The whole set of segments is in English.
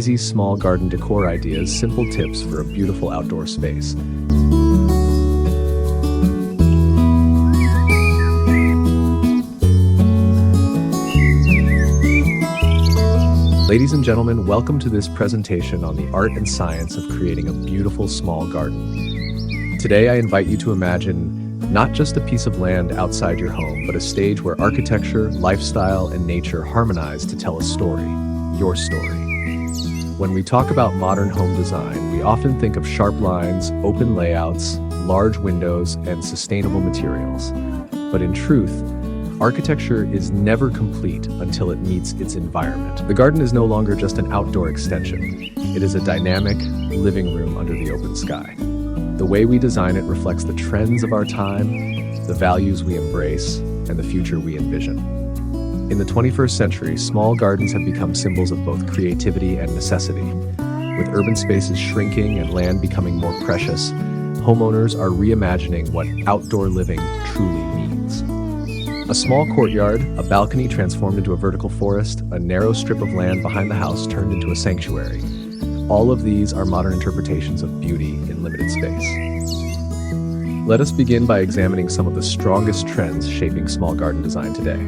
Easy small garden decor ideas, simple tips for a beautiful outdoor space. Ladies and gentlemen, welcome to this presentation on the art and science of creating a beautiful small garden. Today I invite you to imagine not just a piece of land outside your home, but a stage where architecture, lifestyle, and nature harmonize to tell a story, your story. When we talk about modern home design, we often think of sharp lines, open layouts, large windows, and sustainable materials. But in truth, architecture is never complete until it meets its environment. The garden is no longer just an outdoor extension. It is a dynamic living room under the open sky. The way we design it reflects the trends of our time, the values we embrace, and the future we envision. In the 21st century, small gardens have become symbols of both creativity and necessity. With urban spaces shrinking and land becoming more precious, homeowners are reimagining what outdoor living truly means. A small courtyard, a balcony transformed into a vertical forest, a narrow strip of land behind the house turned into a sanctuary. All of these are modern interpretations of beauty in limited space. Let us begin by examining some of the strongest trends shaping small garden design today.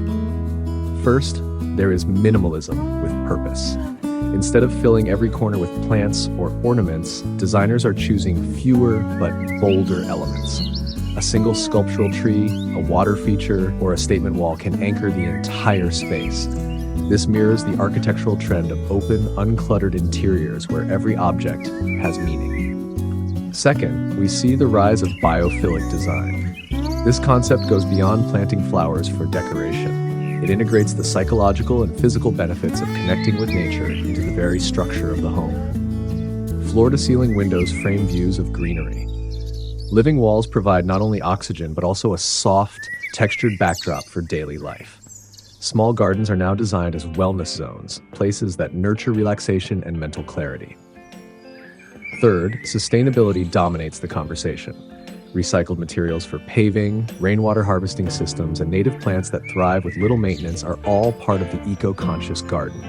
First, there is minimalism with purpose. Instead of filling every corner with plants or ornaments, designers are choosing fewer but bolder elements. A single sculptural tree, a water feature, or a statement wall can anchor the entire space. This mirrors the architectural trend of open, uncluttered interiors where every object has meaning. Second, we see the rise of biophilic design. This concept goes beyond planting flowers for decoration. It integrates the psychological and physical benefits of connecting with nature into the very structure of the home. Floor-to-ceiling windows frame views of greenery. Living walls provide not only oxygen, but also a soft, textured backdrop for daily life. Small gardens are now designed as wellness zones, places that nurture relaxation and mental clarity. Third, sustainability dominates the conversation. Recycled materials for paving, rainwater harvesting systems, and native plants that thrive with little maintenance are all part of the eco-conscious garden.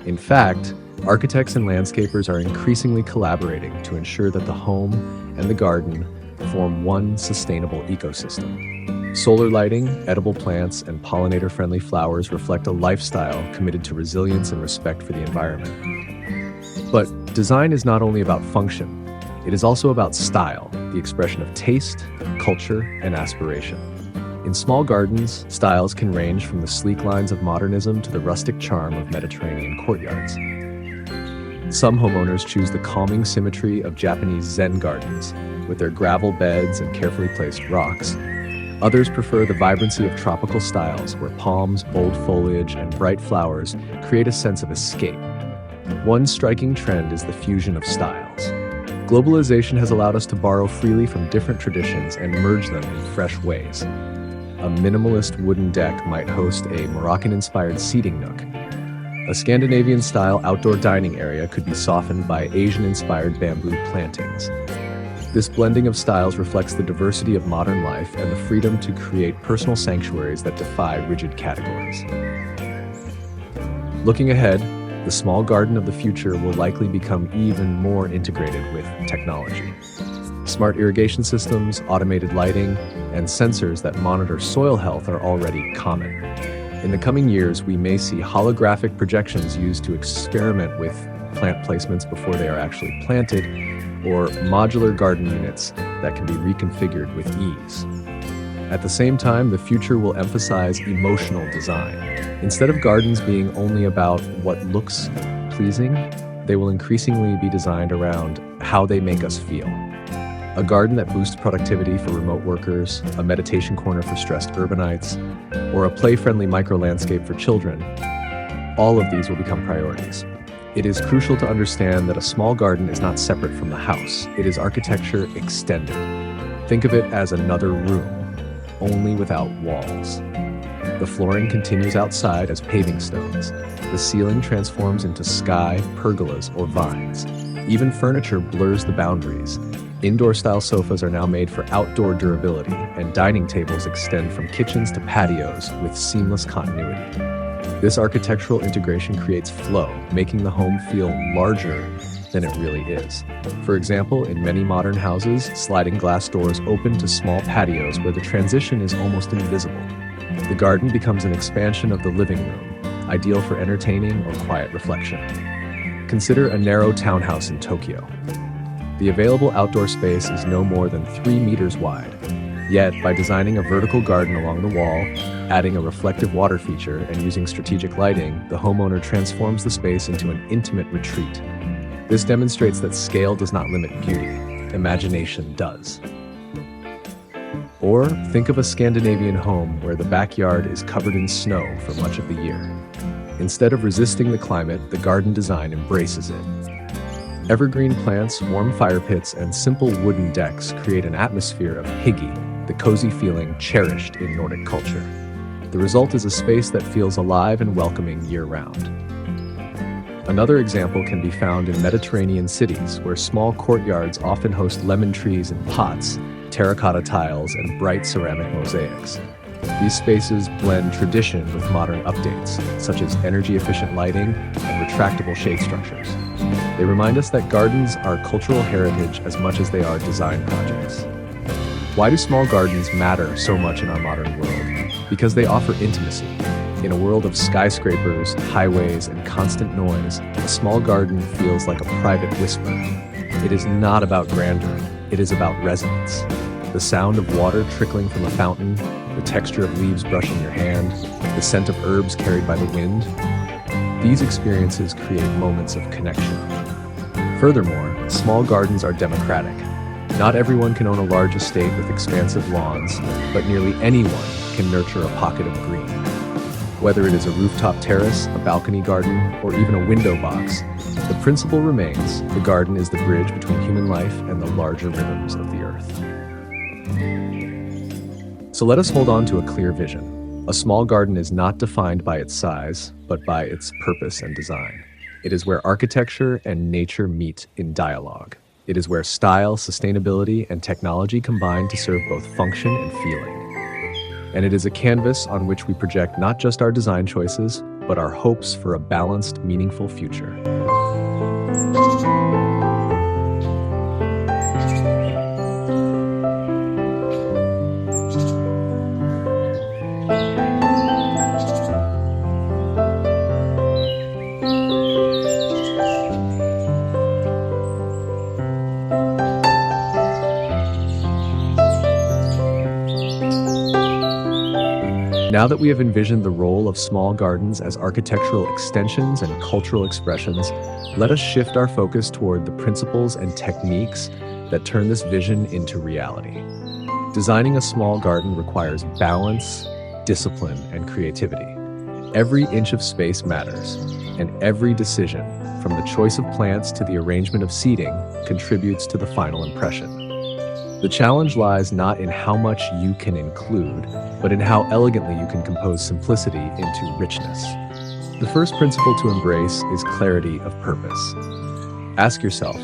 In fact, architects and landscapers are increasingly collaborating to ensure that the home and the garden form one sustainable ecosystem. Solar lighting, edible plants, and pollinator-friendly flowers reflect a lifestyle committed to resilience and respect for the environment. But design is not only about function, it is also about style, the expression of taste, culture, and aspiration. In small gardens, styles can range from the sleek lines of modernism to the rustic charm of Mediterranean courtyards. Some homeowners choose the calming symmetry of Japanese Zen gardens, with their gravel beds and carefully placed rocks. Others prefer the vibrancy of tropical styles, where palms, bold foliage, and bright flowers create a sense of escape. One striking trend is the fusion of styles. Globalization has allowed us to borrow freely from different traditions and merge them in fresh ways. A minimalist wooden deck might host a Moroccan-inspired seating nook. A Scandinavian-style outdoor dining area could be softened by Asian-inspired bamboo plantings. This blending of styles reflects the diversity of modern life and the freedom to create personal sanctuaries that defy rigid categories. Looking ahead, the small garden of the future will likely become even more integrated with technology. Smart irrigation systems, automated lighting, and sensors that monitor soil health are already common. In the coming years, we may see holographic projections used to experiment with plant placements before they are actually planted, or modular garden units that can be reconfigured with ease. At the same time, the future will emphasize emotional design. Instead of gardens being only about what looks pleasing, they will increasingly be designed around how they make us feel. A garden that boosts productivity for remote workers, a meditation corner for stressed urbanites, or a play-friendly micro-landscape for children, all of these will become priorities. It is crucial to understand that a small garden is not separate from the house. It is architecture extended. Think of it as another room, only without walls. The flooring continues outside as paving stones. The ceiling transforms into sky, pergolas, or vines. Even furniture blurs the boundaries. Indoor-style sofas are now made for outdoor durability, and dining tables extend from kitchens to patios with seamless continuity. This architectural integration creates flow, making the home feel larger than it really is. For example, in many modern houses, sliding glass doors open to small patios where the transition is almost invisible. The garden becomes an expansion of the living room, ideal for entertaining or quiet reflection. Consider a narrow townhouse in Tokyo. The available outdoor space is no more than 3 meters wide. Yet, by designing a vertical garden along the wall, adding a reflective water feature, and using strategic lighting, the homeowner transforms the space into an intimate retreat. This demonstrates that scale does not limit beauty, imagination does. Or think of a Scandinavian home where the backyard is covered in snow for much of the year. Instead of resisting the climate, the garden design embraces it. Evergreen plants, warm fire pits, and simple wooden decks create an atmosphere of hygge, the cozy feeling cherished in Nordic culture. The result is a space that feels alive and welcoming year-round. Another example can be found in Mediterranean cities, where small courtyards often host lemon trees in pots, terracotta tiles, and bright ceramic mosaics. These spaces blend tradition with modern updates, such as energy-efficient lighting and retractable shade structures. They remind us that gardens are cultural heritage as much as they are design projects. Why do small gardens matter so much in our modern world? Because they offer intimacy. In a world of skyscrapers, highways, and constant noise, a small garden feels like a private whisper. It is not about grandeur, it is about resonance. The sound of water trickling from a fountain, the texture of leaves brushing your hand, the scent of herbs carried by the wind. These experiences create moments of connection. Furthermore, small gardens are democratic. Not everyone can own a large estate with expansive lawns, but nearly anyone can nurture a pocket of green. Whether it is a rooftop terrace, a balcony garden, or even a window box, the principle remains: the garden is the bridge between human life and the larger rhythms of the earth. So let us hold on to a clear vision. A small garden is not defined by its size, but by its purpose and design. It is where architecture and nature meet in dialogue. It is where style, sustainability, and technology combine to serve both function and feeling. And it is a canvas on which we project not just our design choices, but our hopes for a balanced, meaningful future. Now that we have envisioned the role of small gardens as architectural extensions and cultural expressions, let us shift our focus toward the principles and techniques that turn this vision into reality. Designing a small garden requires balance, discipline, and creativity. Every inch of space matters, and every decision, from the choice of plants to the arrangement of seating, contributes to the final impression. The challenge lies not in how much you can include, but in how elegantly you can compose simplicity into richness. The first principle to embrace is clarity of purpose. Ask yourself,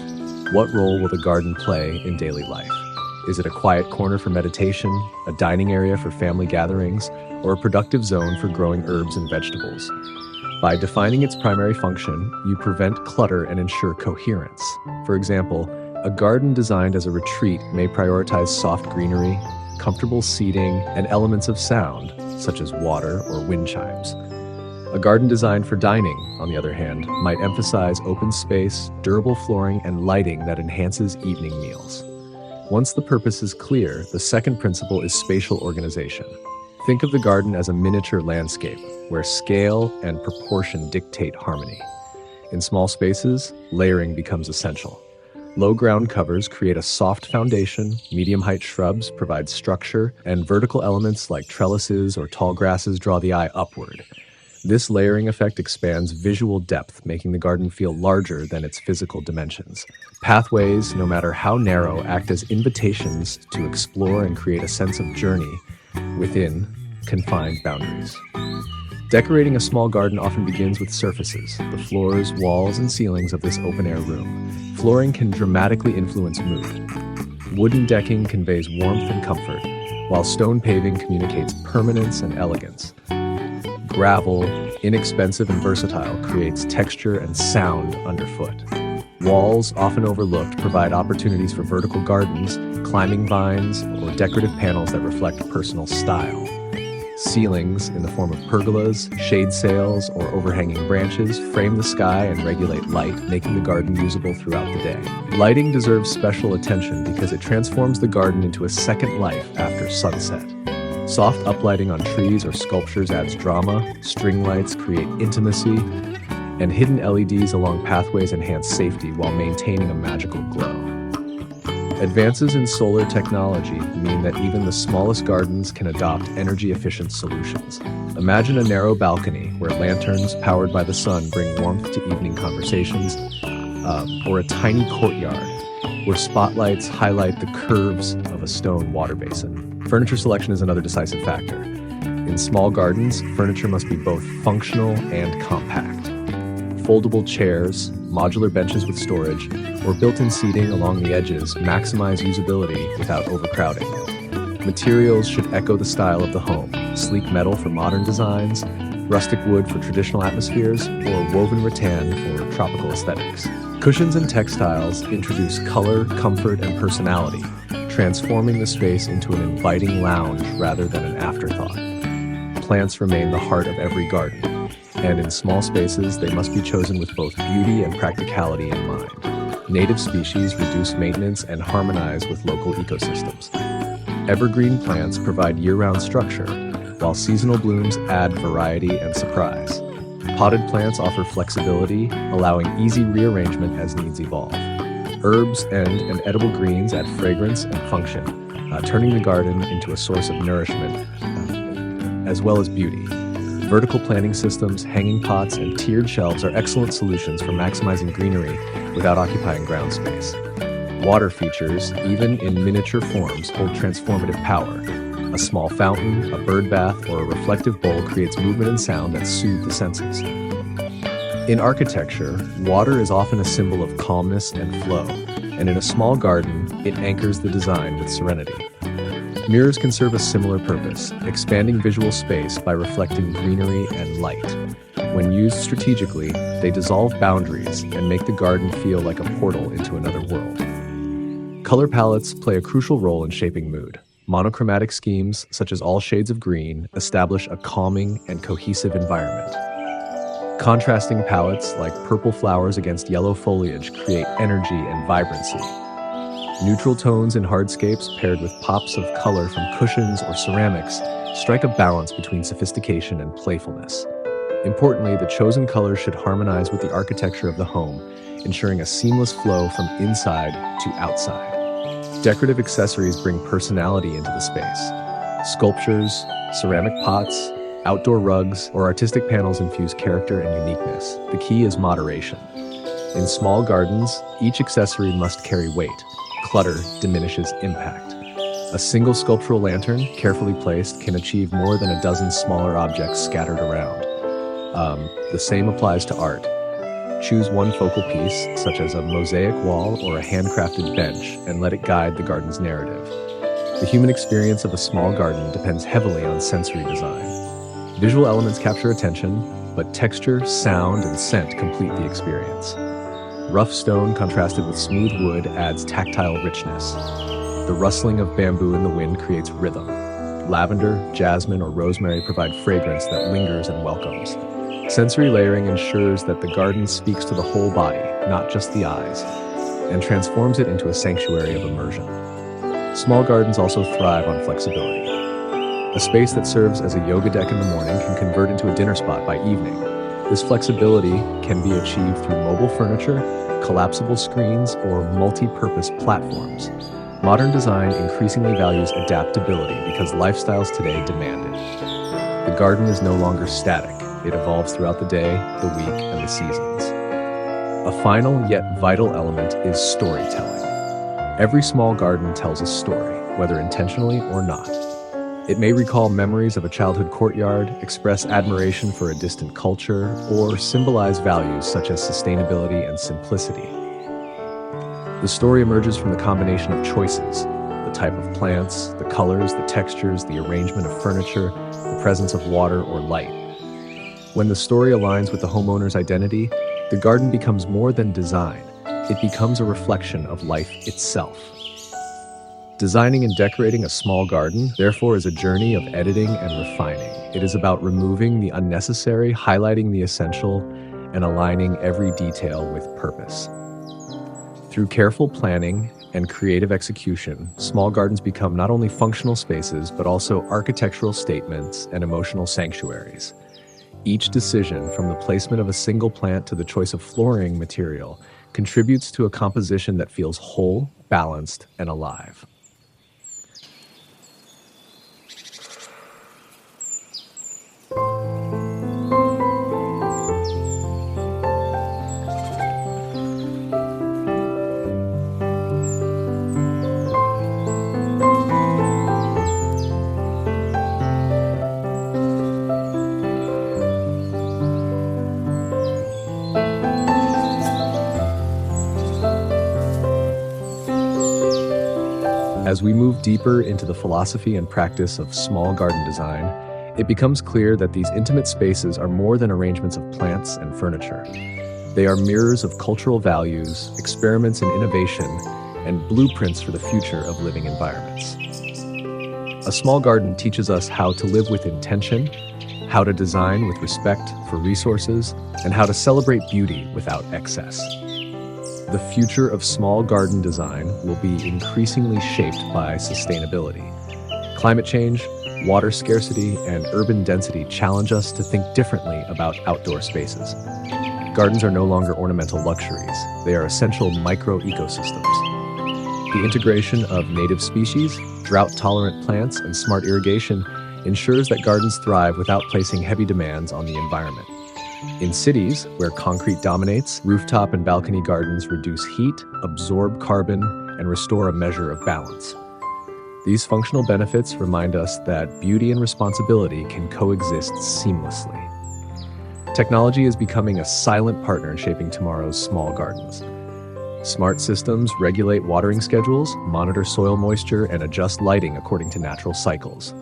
what role will the garden play in daily life? Is it a quiet corner for meditation, a dining area for family gatherings, or a productive zone for growing herbs and vegetables? By defining its primary function, you prevent clutter and ensure coherence. For example, a garden designed as a retreat may prioritize soft greenery, comfortable seating, and elements of sound, such as water or wind chimes. A garden designed for dining, on the other hand, might emphasize open space, durable flooring, and lighting that enhances evening meals. Once the purpose is clear, the second principle is spatial organization. Think of the garden as a miniature landscape, where scale and proportion dictate harmony. In small spaces, layering becomes essential. Low ground covers create a soft foundation, medium-height shrubs provide structure, and vertical elements like trellises or tall grasses draw the eye upward. This layering effect expands visual depth, making the garden feel larger than its physical dimensions. Pathways, no matter how narrow, act as invitations to explore and create a sense of journey within confined boundaries. Decorating a small garden often begins with surfaces, the floors, walls, and ceilings of this open-air room. Flooring can dramatically influence mood. Wooden decking conveys warmth and comfort, while stone paving communicates permanence and elegance. Gravel, Inexpensive and versatile, creates texture and sound underfoot. Walls, often overlooked, provide opportunities for vertical gardens, climbing vines, or decorative panels that reflect personal style. Ceilings, in the form of pergolas, shade sails, or overhanging branches, frame the sky and regulate light, making the garden usable throughout the day. Lighting deserves special attention because it transforms the garden into a second life after sunset. Soft uplighting on trees or sculptures adds drama, string lights create intimacy, and hidden LEDs along pathways enhance safety while maintaining a magical glow. Advances in solar technology mean that even the smallest gardens can adopt energy-efficient solutions. Imagine a narrow balcony where lanterns powered by the sun bring warmth to evening conversations, or a tiny courtyard where spotlights highlight the curves of a stone water basin. Furniture selection is another decisive factor. In small gardens, furniture must be both functional and compact. Foldable chairs, modular benches with storage, or built-in seating along the edges maximize usability without overcrowding. Materials should echo the style of the home: sleek metal for modern designs, rustic wood for traditional atmospheres, or woven rattan for tropical aesthetics. Cushions and textiles introduce color, comfort, and personality, transforming the space into an inviting lounge rather than an afterthought. Plants remain the heart of every garden, and in small spaces, they must be chosen with both beauty and practicality in mind. Native species reduce maintenance and harmonize with local ecosystems. Evergreen plants provide year-round structure, while seasonal blooms add variety and surprise. Potted plants offer flexibility, allowing easy rearrangement as needs evolve. Herbs and edible greens add fragrance and function, turning the garden into a source of nourishment, as well as beauty. Vertical planting systems, hanging pots, and tiered shelves are excellent solutions for maximizing greenery without occupying ground space. Water features, even in miniature forms, hold transformative power. A small fountain, a bird bath, or a reflective bowl creates movement and sound that soothe the senses. In architecture, water is often a symbol of calmness and flow, and in a small garden, it anchors the design with serenity. Mirrors can serve a similar purpose, expanding visual space by reflecting greenery and light. When used strategically, they dissolve boundaries and make the garden feel like a portal into another world. Color palettes play a crucial role in shaping mood. Monochromatic schemes, such as all shades of green, establish a calming and cohesive environment. Contrasting palettes like purple flowers against yellow foliage create energy and vibrancy. Neutral tones in hardscapes paired with pops of color from cushions or ceramics strike a balance between sophistication and playfulness. Importantly, the chosen colors should harmonize with the architecture of the home, ensuring a seamless flow from inside to outside. Decorative accessories bring personality into the space. Sculptures, ceramic pots, outdoor rugs, or artistic panels infuse character and uniqueness. The key is moderation. In small gardens, each accessory must carry weight. Clutter diminishes impact. A single sculptural lantern, carefully placed, can achieve more than a dozen smaller objects scattered around. The same applies to art. Choose one focal piece, such as a mosaic wall or a handcrafted bench, and let it guide the garden's narrative. The human experience of a small garden depends heavily on sensory design. Visual elements capture attention, but texture, sound, and scent complete the experience. Rough stone contrasted with smooth wood adds tactile richness. The rustling of bamboo in the wind creates rhythm. Lavender, jasmine, or rosemary provide fragrance that lingers and welcomes. Sensory layering ensures that the garden speaks to the whole body, not just the eyes, and transforms it into a sanctuary of immersion. Small gardens also thrive on flexibility. A space that serves as a yoga deck in the morning can convert into a dinner spot by evening. This flexibility can be achieved through mobile furniture, collapsible screens, or multi-purpose platforms. Modern design increasingly values adaptability because lifestyles today demand it. The garden is no longer static. It evolves throughout the day, the week, and the seasons. A final yet vital element is storytelling. Every small garden tells a story, whether intentionally or not. It may recall memories of a childhood courtyard, express admiration for a distant culture, or symbolize values such as sustainability and simplicity. The story emerges from the combination of choices: the type of plants, the colors, the textures, the arrangement of furniture, the presence of water or light. When the story aligns with the homeowner's identity, the garden becomes more than design. It becomes a reflection of life itself. Designing and decorating a small garden, therefore, is a journey of editing and refining. It is about removing the unnecessary, highlighting the essential, and aligning every detail with purpose. Through careful planning and creative execution, small gardens become not only functional spaces, but also architectural statements and emotional sanctuaries. Each decision, from the placement of a single plant to the choice of flooring material, contributes to a composition that feels whole, balanced, and alive. As we move deeper into the philosophy and practice of small garden design, it becomes clear that these intimate spaces are more than arrangements of plants and furniture. They are mirrors of cultural values, experiments in innovation, and blueprints for the future of living environments. A small garden teaches us how to live with intention, how to design with respect for resources, and how to celebrate beauty without excess. The future of small garden design will be increasingly shaped by sustainability. Climate change, water scarcity, and urban density challenge us to think differently about outdoor spaces. Gardens are no longer ornamental luxuries. They are essential micro-ecosystems. The integration of native species, drought-tolerant plants, and smart irrigation ensures that gardens thrive without placing heavy demands on the environment. In cities, where concrete dominates, rooftop and balcony gardens reduce heat, absorb carbon, and restore a measure of balance. These functional benefits remind us that beauty and responsibility can coexist seamlessly. Technology is becoming a silent partner in shaping tomorrow's small gardens. Smart systems regulate watering schedules, monitor soil moisture, and adjust lighting according to natural cycles.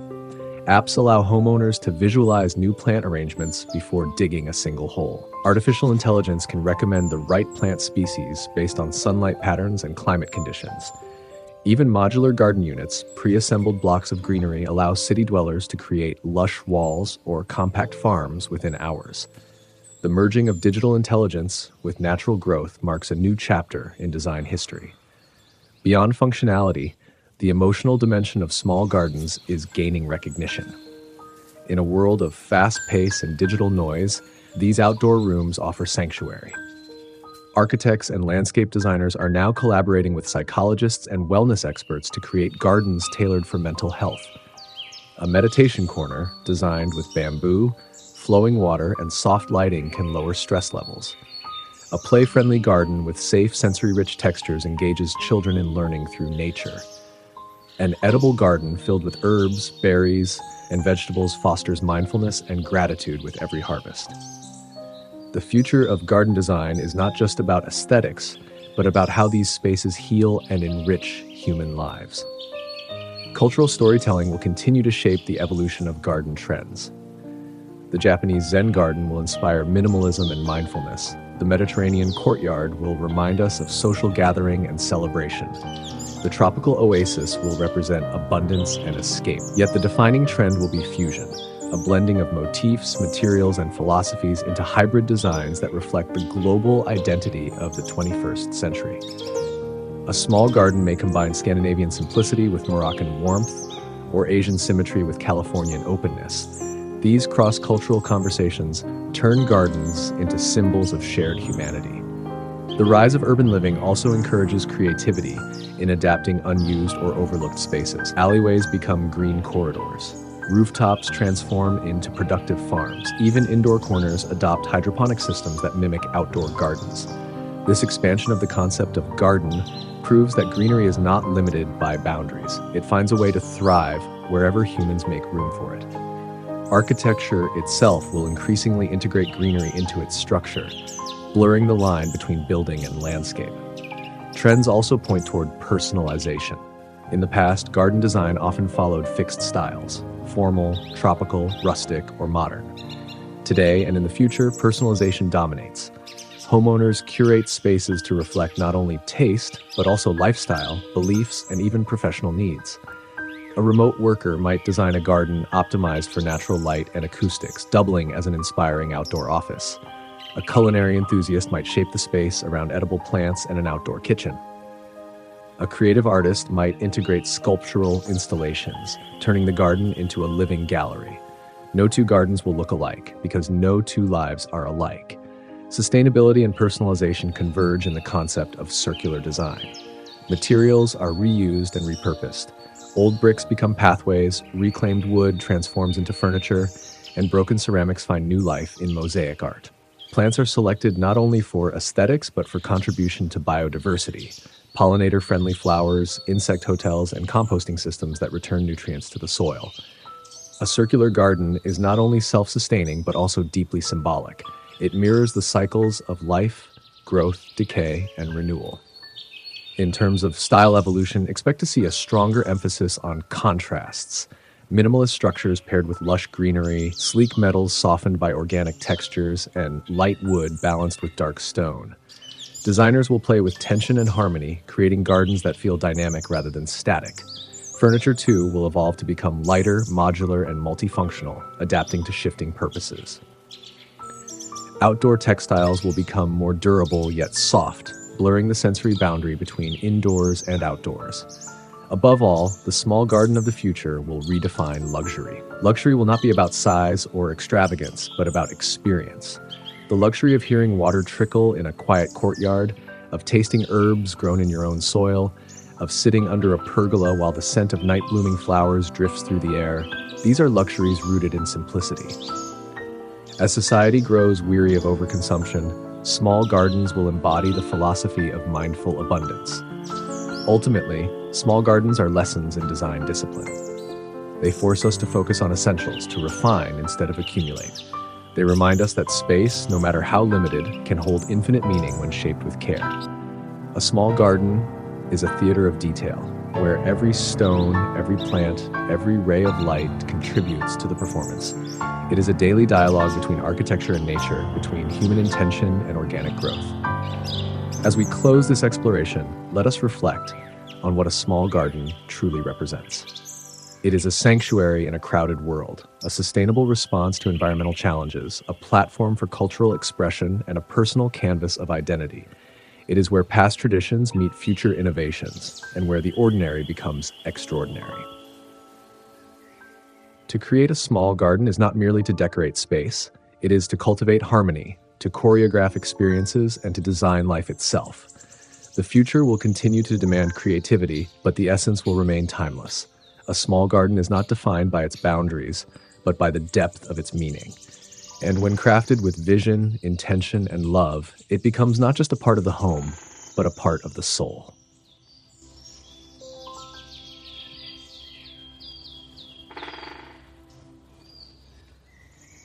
Apps allow homeowners to visualize new plant arrangements before digging a single hole. Artificial intelligence can recommend the right plant species based on sunlight patterns and climate conditions. Even modular garden units, pre-assembled blocks of greenery, allow city dwellers to create lush walls or compact farms within hours. The merging of digital intelligence with natural growth marks a new chapter in design history. Beyond functionality, the emotional dimension of small gardens is gaining recognition. In a world of fast pace and digital noise, these outdoor rooms offer sanctuary. Architects and landscape designers are now collaborating with psychologists and wellness experts to create gardens tailored for mental health. A meditation corner, designed with bamboo, flowing water, and soft lighting, can lower stress levels. A play-friendly garden with safe, sensory-rich textures engages children in learning through nature. An edible garden filled with herbs, berries, and vegetables fosters mindfulness and gratitude with every harvest. The future of garden design is not just about aesthetics, but about how these spaces heal and enrich human lives. Cultural storytelling will continue to shape the evolution of garden trends. The Japanese Zen garden will inspire minimalism and mindfulness. The Mediterranean courtyard will remind us of social gathering and celebration. The tropical oasis will represent abundance and escape. Yet the defining trend will be fusion, a blending of motifs, materials, and philosophies into hybrid designs that reflect the global identity of the 21st century. A small garden may combine Scandinavian simplicity with Moroccan warmth, or Asian symmetry with Californian openness. These cross-cultural conversations turn gardens into symbols of shared humanity. The rise of urban living also encourages creativity in adapting unused or overlooked spaces. Alleyways become green corridors. Rooftops transform into productive farms. Even indoor corners adopt hydroponic systems that mimic outdoor gardens. This expansion of the concept of garden proves that greenery is not limited by boundaries. It finds a way to thrive wherever humans make room for it. Architecture itself will increasingly integrate greenery into its structure, blurring the line between building and landscape. Trends also point toward personalization. In the past, garden design often followed fixed styles: formal, tropical, rustic, or modern. Today and in the future, personalization dominates. Homeowners curate spaces to reflect not only taste, but also lifestyle, beliefs, and even professional needs. A remote worker might design a garden optimized for natural light and acoustics, doubling as an inspiring outdoor office. A culinary enthusiast might shape the space around edible plants and an outdoor kitchen. A creative artist might integrate sculptural installations, turning the garden into a living gallery. No two gardens will look alike, because no two lives are alike. Sustainability and personalization converge in the concept of circular design. Materials are reused and repurposed. Old bricks become pathways, reclaimed wood transforms into furniture, and broken ceramics find new life in mosaic art. Plants are selected not only for aesthetics, but for contribution to biodiversity. Pollinator-friendly flowers, insect hotels, and composting systems that return nutrients to the soil. A circular garden is not only self-sustaining, but also deeply symbolic. It mirrors the cycles of life, growth, decay, and renewal. In terms of style evolution, expect to see a stronger emphasis on contrasts. Minimalist structures paired with lush greenery, sleek metals softened by organic textures, and light wood balanced with dark stone. Designers will play with tension and harmony, creating gardens that feel dynamic rather than static. Furniture, too, will evolve to become lighter, modular, and multifunctional, adapting to shifting purposes. Outdoor textiles will become more durable yet soft, blurring the sensory boundary between indoors and outdoors. Above all, the small garden of the future will redefine luxury. Luxury will not be about size or extravagance, but about experience. The luxury of hearing water trickle in a quiet courtyard, of tasting herbs grown in your own soil, of sitting under a pergola while the scent of night-blooming flowers drifts through the air. These are luxuries rooted in simplicity. As society grows weary of overconsumption, small gardens will embody the philosophy of mindful abundance. Ultimately, small gardens are lessons in design discipline. They force us to focus on essentials, to refine instead of accumulate. They remind us that space, no matter how limited, can hold infinite meaning when shaped with care. A small garden is a theater of detail, where every stone, every plant, every ray of light contributes to the performance. It is a daily dialogue between architecture and nature, between human intention and organic growth. As we close this exploration, let us reflect on what a small garden truly represents. It is a sanctuary in a crowded world, a sustainable response to environmental challenges, a platform for cultural expression, and a personal canvas of identity. It is where past traditions meet future innovations, and where the ordinary becomes extraordinary. To create a small garden is not merely to decorate space. It is to cultivate harmony, to choreograph experiences, and to design life itself. The future will continue to demand creativity, but the essence will remain timeless. A small garden is not defined by its boundaries, but by the depth of its meaning. And when crafted with vision, intention, and love, it becomes not just a part of the home, but a part of the soul.